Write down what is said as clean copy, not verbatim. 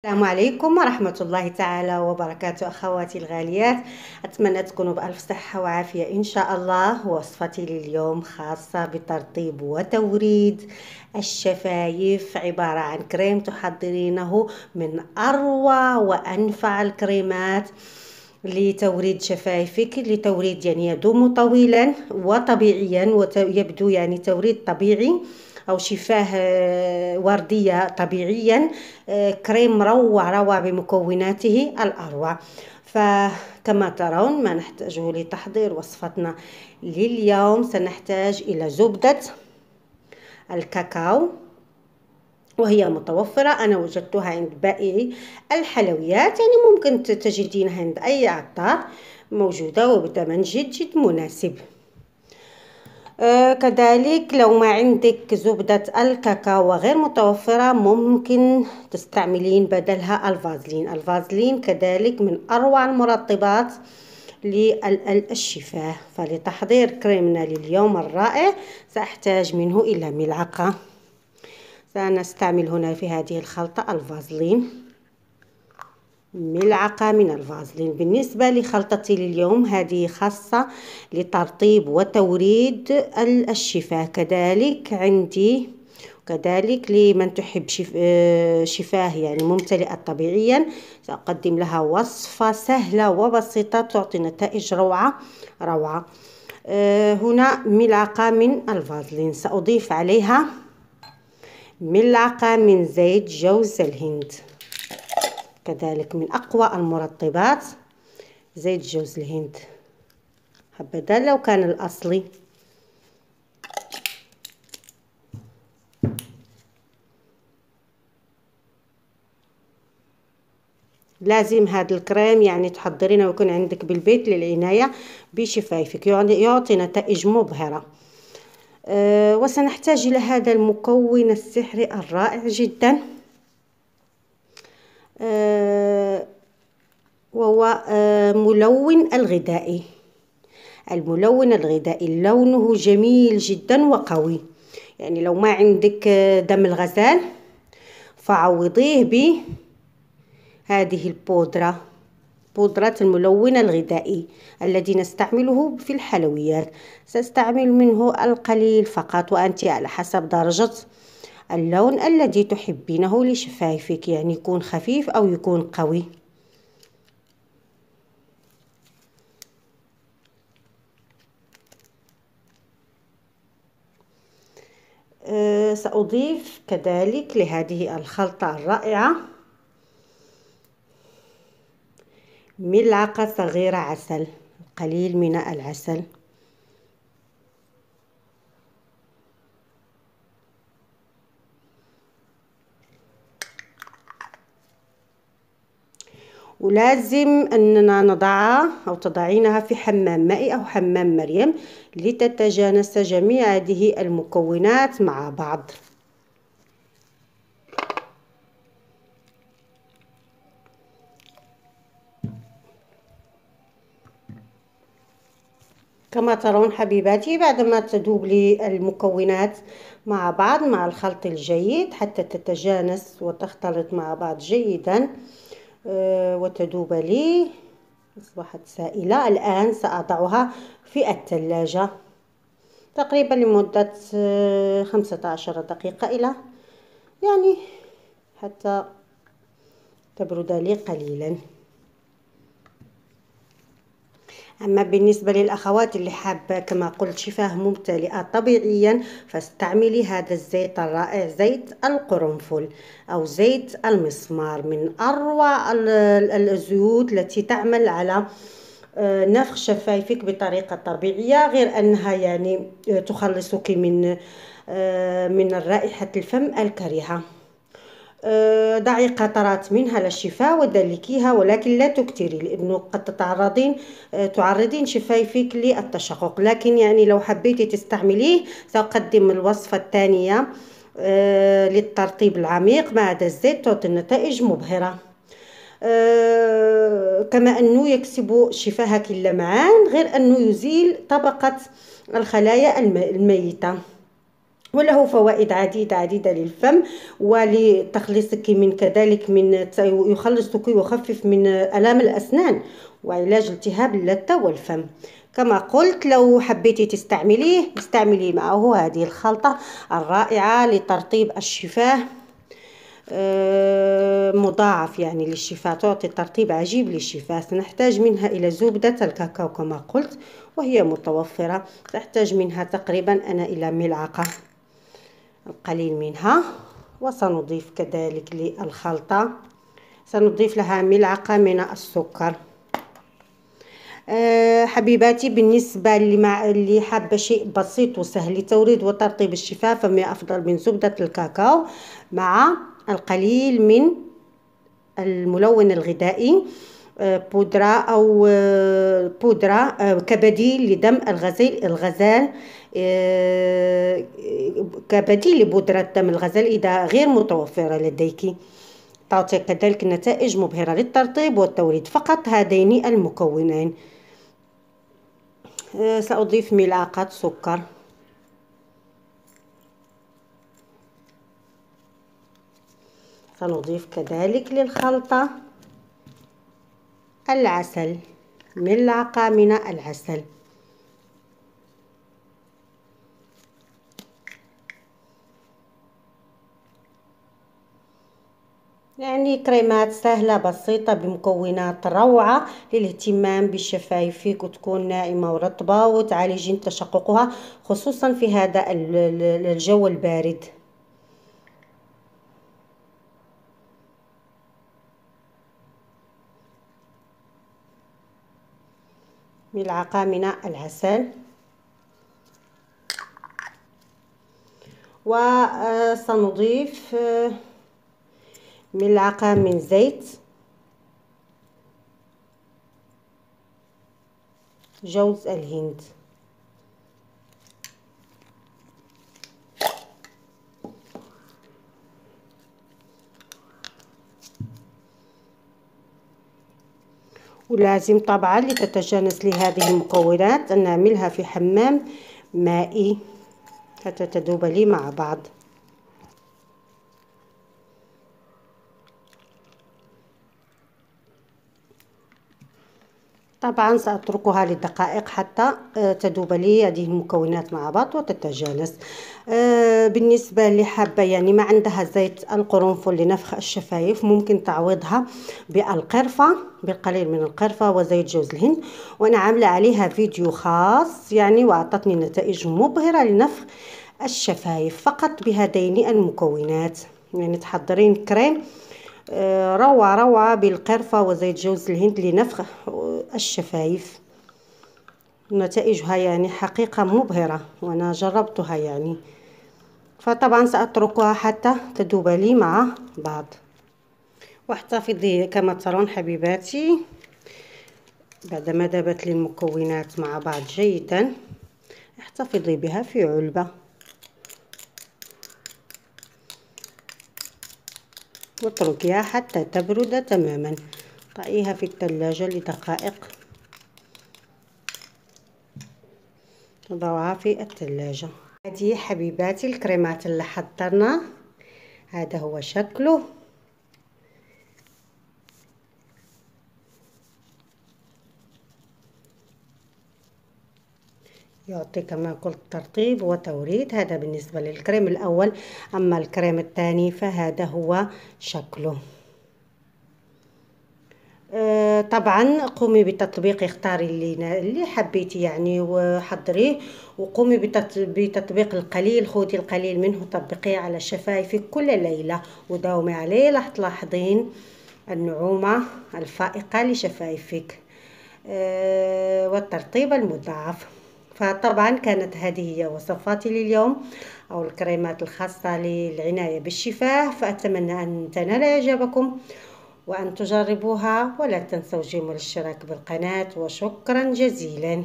السلام عليكم ورحمة الله تعالى وبركاته أخواتي الغاليات. أتمنى تكونوا بألف صحة وعافية إن شاء الله. وصفتي لليوم خاصة بترطيب وتوريد الشفايف، عبارة عن كريم تحضرينه من أروع وأنفع الكريمات لتوريد شفايفك، لتوريد يعني يدوم طويلا وطبيعيا ويبدو يعني توريد طبيعي أو شفاه وردية طبيعيا. كريم روعة بمكوناته الأروع. فكما ترون ما نحتاجه لتحضير وصفتنا لليوم، سنحتاج إلى زبدة الكاكاو، وهي متوفرة، أنا وجدتها عند بائعي الحلويات، يعني ممكن تجدينها عند أي عطار، موجودة وبثمن جد مناسب. كذلك لو ما عندك زبدة الكاكاو غير متوفرة، ممكن تستعملين بدلها الفازلين كذلك من أروع المرطبات للشفاه. فلتحضير كريمنا لليوم الرائع سأحتاج منه إلى ملعقة. سنستعمل هنا في هذه الخلطة الفازلين، ملعقة من الفازلين. بالنسبة لخلطتي لليوم هذه خاصة لترطيب وتوريد الشفاه، كذلك عندي كذلك لمن تحب شفاه يعني ممتلئة طبيعيا، سأقدم لها وصفة سهلة وبسيطة تعطي نتائج روعة. هنا ملعقة من الفازلين، سأضيف عليها ملعقة من زيت جوز الهند، كذلك من أقوى المرطبات زيت جوز الهند، حبذا لو كان الأصلي. لازم هذا الكريم يعني تحضرينه ويكون عندك بالبيت للعناية بشفايفك، يعطي نتائج مبهرة. وسنحتاج إلى هذا المكون السحري الرائع جدا، وهو ملون الغذائي. الملون الغذائي لونه جميل جدا وقوي، يعني لو ما عندك دم الغزال فعوضيه بهذه بودرة الملون الغذائي الذي نستعمله في الحلويات. سأستعمل منه القليل فقط، وأنت على حسب درجة اللون الذي تحبينه لشفايفك، يعني يكون خفيف أو يكون قوي. سأضيف كذلك لهذه الخلطة الرائعة ملعقة صغيرة عسل، قليل من العسل. ولازم أننا نضعها أو تضعينها في حمام مائي أو حمام مريم لتتجانس جميع هذه المكونات مع بعض. كما ترون حبيباتي، بعدما تذوب لي المكونات مع بعض مع الخلط الجيد حتى تتجانس وتختلط مع بعض جيدا وتذوب لي، أصبحت سائلة. الآن سأضعها في الثلاجة تقريبا لمدة 15 دقيقة إلى يعني حتى تبرد لي قليلا. أما بالنسبة للأخوات اللي حابة كما قلت شفاه ممتلئة طبيعيا، فاستعملي هذا الزيت الرائع، زيت القرنفل أو زيت المسمار، من أروع الزيوت التي تعمل على نفخ شفايفك بطريقة طبيعية، غير أنها يعني تخلصك من رائحة الفم الكريهة. ضعي قطرات منها للشفاء ودلكيها، ولكن لا تكتري، لأنه قد تعرضين شفايفك للتشقق. لكن يعني لو حبيتي تستعمليه سأقدم الوصفة الثانية للترطيب العميق مع هذا الزيت، تعطي نتائج مبهرة. كما أنه يكسب شفاهك اللمعان، غير أنه يزيل طبقة الخلايا الميتة. وله فوائد عديدة للفم ولتخليصك من كذلك من يخلصك ويخفف من آلام الأسنان وعلاج التهاب اللثة والفم. كما قلت لو حبيتي تستعمليه استعملي معه هذه الخلطة الرائعة لترطيب الشفاه، مضاعف يعني للشفاه، تعطي ترطيب عجيب للشفاه. سنحتاج منها إلى زبدة الكاكاو كما قلت وهي متوفرة، سأحتاج منها تقريبا أنا إلى ملعقة، القليل منها. وسنضيف كذلك للخلطة سنضيف لها ملعقة من السكر. حبيباتي بالنسبة اللي حابة شيء بسيط وسهل لتوريد وترطيب الشفاه فما أفضل من زبدة الكاكاو مع القليل من الملون الغذائي، بودرة أو بودرة كبديل لدم الغزال كبديل لبودرة دم الغزال إذا غير متوفرة لديك. تعطي كذلك نتائج مبهرة للترطيب والتوريد، فقط هذين المكونين. سأضيف ملعقة سكر، سنضيف كذلك للخلطة العسل، ملعقة من العسل. يعني كريمات سهلة بسيطة بمكونات روعة للاهتمام بشفايفك وتكون ناعمة ورطبة وتعالجين تشققها خصوصا في هذا الجو البارد. ملعقة من العسل وسنضيف ملعقة من زيت جوز الهند. ولازم طبعا لتتجانس لهذه المكونات أن نعملها في حمام مائي حتى تذوب لي مع بعض. طبعا سأتركها لدقائق حتى تذوب لي هذه المكونات مع بعض وتتجانس. بالنسبة اللي حابة يعني ما عندها زيت القرنفل لنفخ الشفايف ممكن تعوضها بالقرفة، بالقليل من القرفة وزيت جوز الهند، وأنا عاملة عليها فيديو خاص يعني وأعطتني نتائج مبهرة لنفخ الشفايف فقط بهذين المكونات. يعني تحضرين كريم روعة بالقرفة وزيت جوز الهند لنفخ الشفايف، نتائجها يعني حقيقة مبهرة وأنا جربتها يعني. فطبعا سأتركها حتى تذوب لي مع بعض. واحتفظي كما ترون حبيباتي بعدما ذابت لي المكونات مع بعض جيدا احتفظي بها في علبة واتركيها حتى تبرد تماما. ضعيها في الثلاجة لدقائق، تضعها في الثلاجة. هذه حبيباتي الكريمات اللي حضرنا، هذا هو شكله. يعطي كما قلت ترطيب وتوريد. هذا بالنسبة للكريم الأول، أما الكريم الثاني فهذا هو شكله. طبعا قومي بتطبيق، اختاري اللي حبيتي يعني وحضريه، وقومي بتطبيق القليل، خذي القليل منه طبقيه على شفايفك كل ليلة وداومي عليه، راح تلاحظين النعومة الفائقة لشفايفك والترطيب المضاعف. فطبعا كانت هذه هي وصفاتي لليوم أو الكريمات الخاصة للعناية بالشفاه، فأتمنى أن تنال إعجابكم وأن تجربوها، ولا تنسوا جيم الاشتراك بالقناة، وشكرا جزيلا.